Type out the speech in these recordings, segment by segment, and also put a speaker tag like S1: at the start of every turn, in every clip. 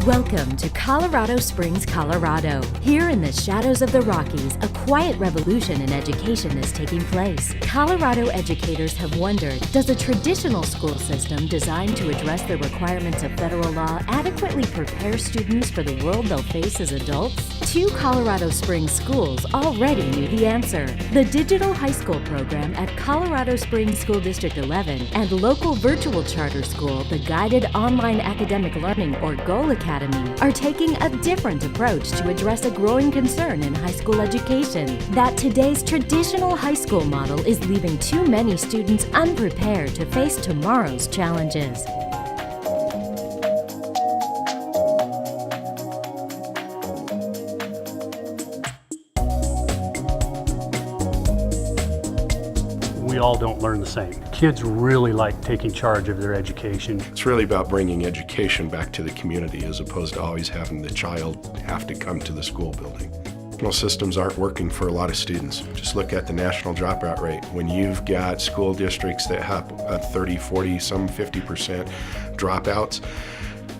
S1: Welcome to Colorado Springs, Colorado. Here in the shadows of the Rockies, a quiet revolution in education is taking place. Colorado educators have wondered, does a traditional school system designed to address the requirements of federal law adequately prepare students for the world they'll face as adults? Two Colorado Springs schools already knew the answer. The Digital High School program at Colorado Springs School District 11 and local virtual charter school, the Guided Online Academic Learning or GOAL Academy, are taking a different approach to address a growing concern in high school education, that today's traditional high school model is leaving too many students unprepared to face tomorrow's challenges.
S2: We all don't learn the same. Kids really like taking charge of their education.
S3: It's really about bringing education back to the community as opposed to always having the child have to come to the school building. National systems aren't working for a lot of students. Just look at the national dropout rate. When you've got school districts that have 30, 40, some 50% dropouts,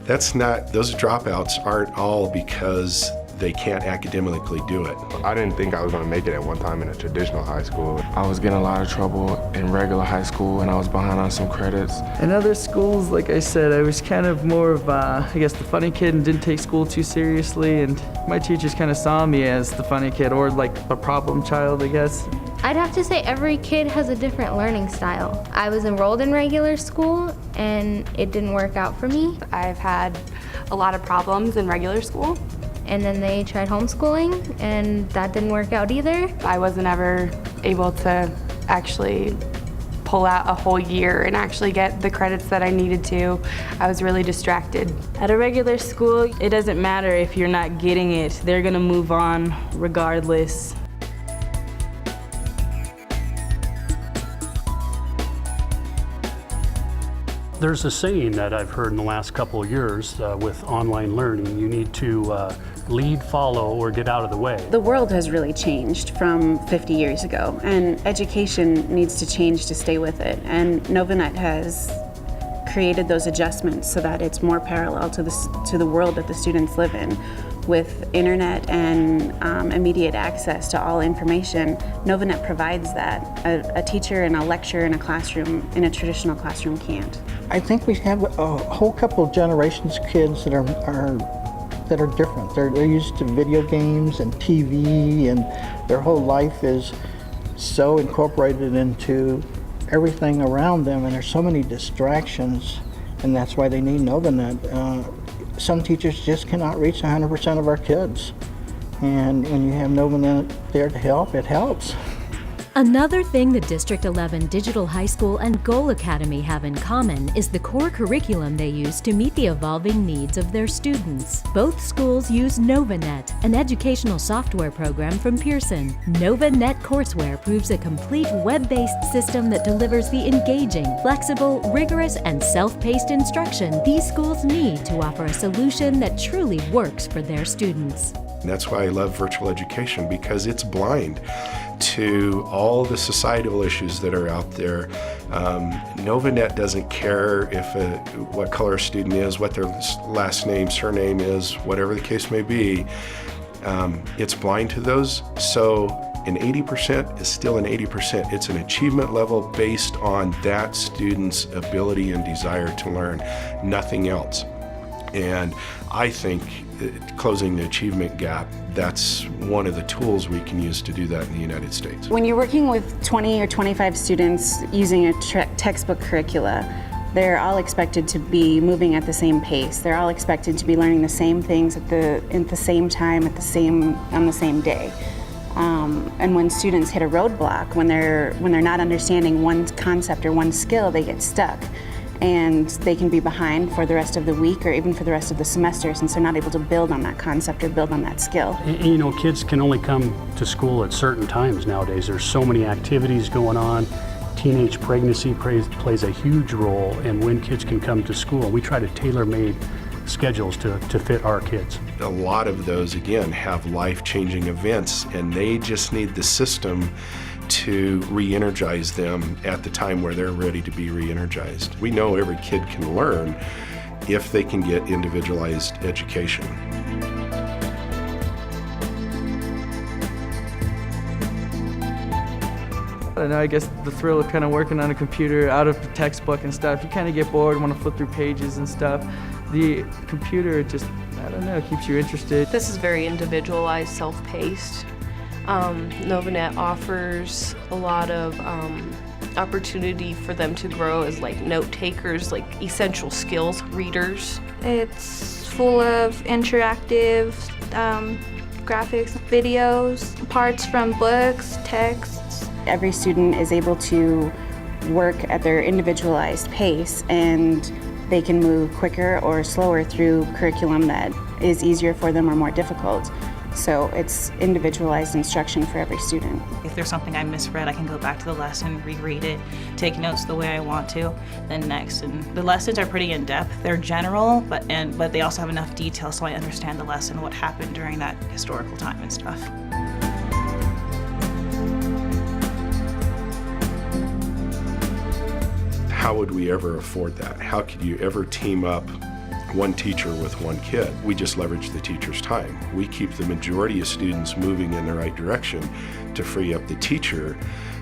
S3: those dropouts aren't all because they can't academically do it.
S4: I didn't think I was going to make it at one time in a traditional high school. I was getting a lot of trouble in regular high school and I was behind on some credits.
S5: In other schools, like I said, I was kind of more of, I guess, the funny kid and didn't take school too seriously, and my teachers kind of saw me as the funny kid or like a problem child, I guess.
S6: I'd have to say every kid has a different learning style. I was enrolled in regular school and it didn't work out for me.
S7: I've had a lot of problems in regular school.
S6: And then they tried homeschooling, and that didn't work out either.
S7: I wasn't ever able to actually pull out a whole year and actually get the credits that I needed to. I was really distracted.
S8: At a regular school, it doesn't matter if you're not getting it. They're gonna move on regardless.
S2: There's a saying that I've heard in the last couple of years with online learning: you need to lead, follow, or get out of the way.
S9: The world has really changed from 50 years ago, and education needs to change to stay with it. And NovaNET has created those adjustments so that it's more parallel to the world that the students live in. With internet and immediate access to all information, NovaNET provides that. A teacher and a lecturer in a classroom, in a traditional classroom, can't.
S10: I think we have a whole couple of generations of kids that are different. They're used to video games and TV, and their whole life is so incorporated into everything around them, and there's so many distractions, and that's why they need NovaNET. Some teachers just cannot reach 100% of our kids, and when you have NovaNET there to help, it helps.
S1: Another thing the District 11 Digital High School and GOAL Academy have in common is the core curriculum they use to meet the evolving needs of their students. Both schools use NovaNET, an educational software program from Pearson. NovaNET Courseware proves a complete web-based system that delivers the engaging, flexible, rigorous, and self-paced instruction these schools need to offer a solution that truly works for their students.
S3: That's why I love virtual education, because it's blind to all the societal issues that are out there. NovaNET doesn't care what color a student is, what their last name, surname is, whatever the case may be. It's blind to those, so an 80% is still an 80%. It's an achievement level based on that student's ability and desire to learn, nothing else. And I think closing the achievement gap, that's one of the tools we can use to do that in the United States.
S9: When you're working with 20 or 25 students using a textbook curricula, they're all expected to be moving at the same pace. They're all expected to be learning the same things at the same time, on the same day. And when students hit a roadblock, when they're not understanding one concept or one skill, they get stuck. And they can be behind for the rest of the week or even for the rest of the semester, since they're not able to build on that concept or build on that skill.
S2: You know, kids can only come to school at certain times nowadays. There's so many activities going on. Teenage pregnancy plays a huge role in when kids can come to school. We try to tailor-made schedules to fit our kids.
S3: A lot of those, again, have life-changing events, and they just need the system to re-energize them at the time where they're ready to be re-energized. We know every kid can learn, if they can get individualized education.
S5: I don't know, I guess the thrill of kind of working on a computer out of the textbook and stuff, you kind of get bored, want to flip through pages and stuff. The computer just, I don't know, keeps you interested.
S11: This is very individualized, self-paced. NovaNet offers a lot of opportunity for them to grow as like note takers, like essential skills, readers.
S12: It's full of interactive graphics, videos, parts from books, texts.
S9: Every student is able to work at their individualized pace, and they can move quicker or slower through curriculum that is easier for them or more difficult. So it's individualized instruction for every student.
S13: If there's something I misread, I can go back to the lesson, reread it, take notes the way I want to, then next. And the lessons are pretty in-depth. They're general, but they also have enough detail so I understand the lesson, what happened during that historical time and stuff.
S3: How would we ever afford that? How could you ever team up one teacher with one kid? We just leverage the teacher's time. We keep the majority of students moving in the right direction to free up the teacher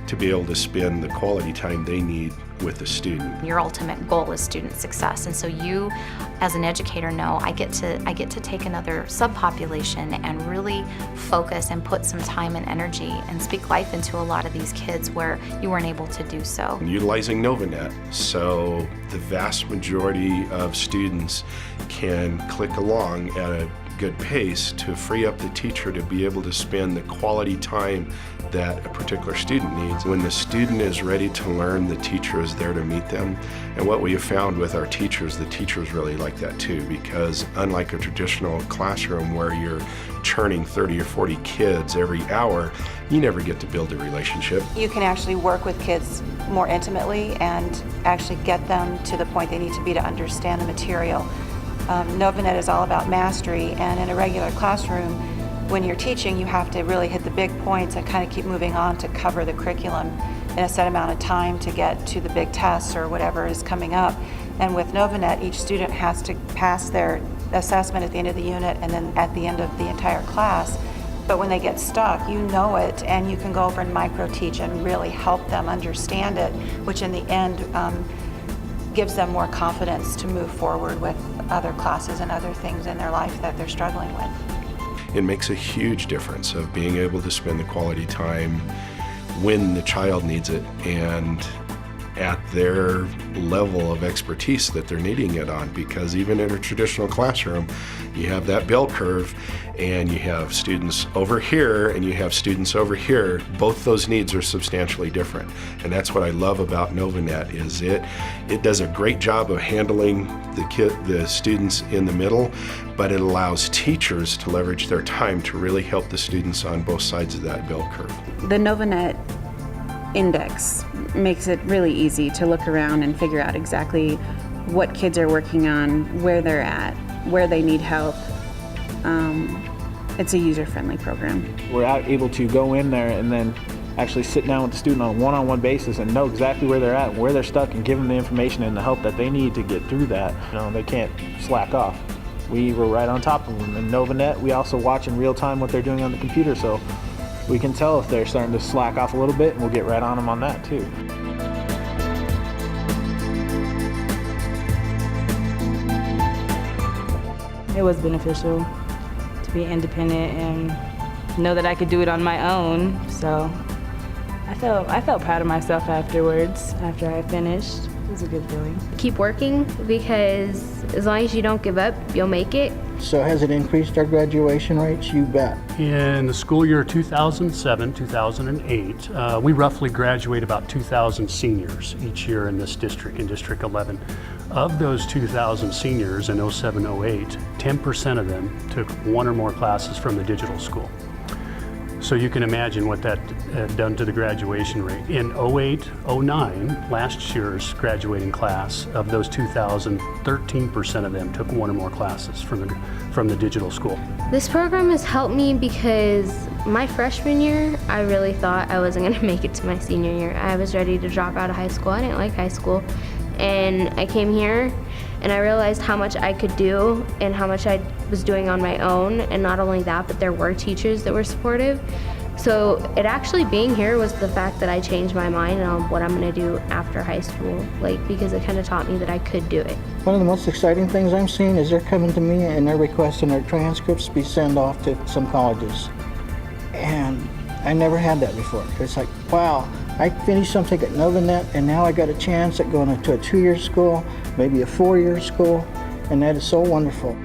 S3: to be able to spend the quality time they need with the student.
S14: Your ultimate goal is student success, and so you, as an educator, know I get to take another subpopulation and really focus and put some time and energy and speak life into a lot of these kids where you weren't able to do so.
S3: Utilizing NovaNet, so the vast majority of students can click along at a good pace to free up the teacher to be able to spend the quality time that a particular student needs. When the student is ready to learn, the teacher is there to meet them. And what we have found with our teachers, the teachers really like that too, because unlike a traditional classroom where you're churning 30 or 40 kids every hour, you never get to build a relationship.
S15: You can actually work with kids more intimately and actually get them to the point they need to be to understand the material. NovaNet is all about mastery, and in a regular classroom, when you're teaching, you have to really hit the big points and kind of keep moving on to cover the curriculum in a set amount of time to get to the big tests or whatever is coming up. And with NovaNet, each student has to pass their assessment at the end of the unit and then at the end of the entire class. But when they get stuck, you know it, and you can go over and micro-teach and really help them understand it, which in the end gives them more confidence to move forward with other classes and other things in their life that they're struggling with.
S3: It makes a huge difference of being able to spend the quality time when the child needs it and at their level of expertise that they're needing it on, because even in a traditional classroom, you have that bell curve and you have students over here and you have students over here. Both those needs are substantially different. And that's what I love about NovaNet is it does a great job of handling the students in the middle, but it allows teachers to leverage their time to really help the students on both sides of that bell curve.
S9: The NovaNet index makes it really easy to look around and figure out exactly what kids are working on, where they're at, where they need help. It's a user-friendly program.
S16: We're able to go in there and then actually sit down with the student on a one-on-one basis and know exactly where they're at and where they're stuck and give them the information and the help that they need to get through that. You know, they can't slack off. We were right on top of them. In NovaNet, we also watch in real time what they're doing on the computer, so we can tell if they're starting to slack off a little bit, and we'll get right on them on that too.
S8: It was beneficial to be independent and know that I could do it on my own. So I felt proud of myself afterwards, after I finished. It was a good feeling.
S6: Keep working, because as long as you don't give up, you'll make it.
S10: So has it increased our graduation rates? You bet.
S2: In the school year 2007-2008, we roughly graduate about 2,000 seniors each year in this district, in District 11. Of those 2,000 seniors in 07-08, 10% of them took one or more classes from the digital school. So you can imagine what that done to the graduation rate. In 08-09, last year's graduating class, of those 2,000, 13% of them took one or more classes from the digital school.
S6: This program has helped me because my freshman year, I really thought I wasn't going to make it to my senior year. I was ready to drop out of high school. I didn't like high school. and I came here and I realized how much I could do and how much I was doing on my own. And not only that, but there were teachers that were supportive. So it actually being here was the fact that I changed my mind on what I'm gonna do after high school, because it kind of taught me that I could do it.
S10: One of the most exciting things I'm seeing is they're coming to me and they're requesting their transcripts be sent off to some colleges. And I never had that before. It's like, wow, I finished something at NovaNet and now I got a chance at going to a 2-year school, maybe a 4-year school, and that is so wonderful.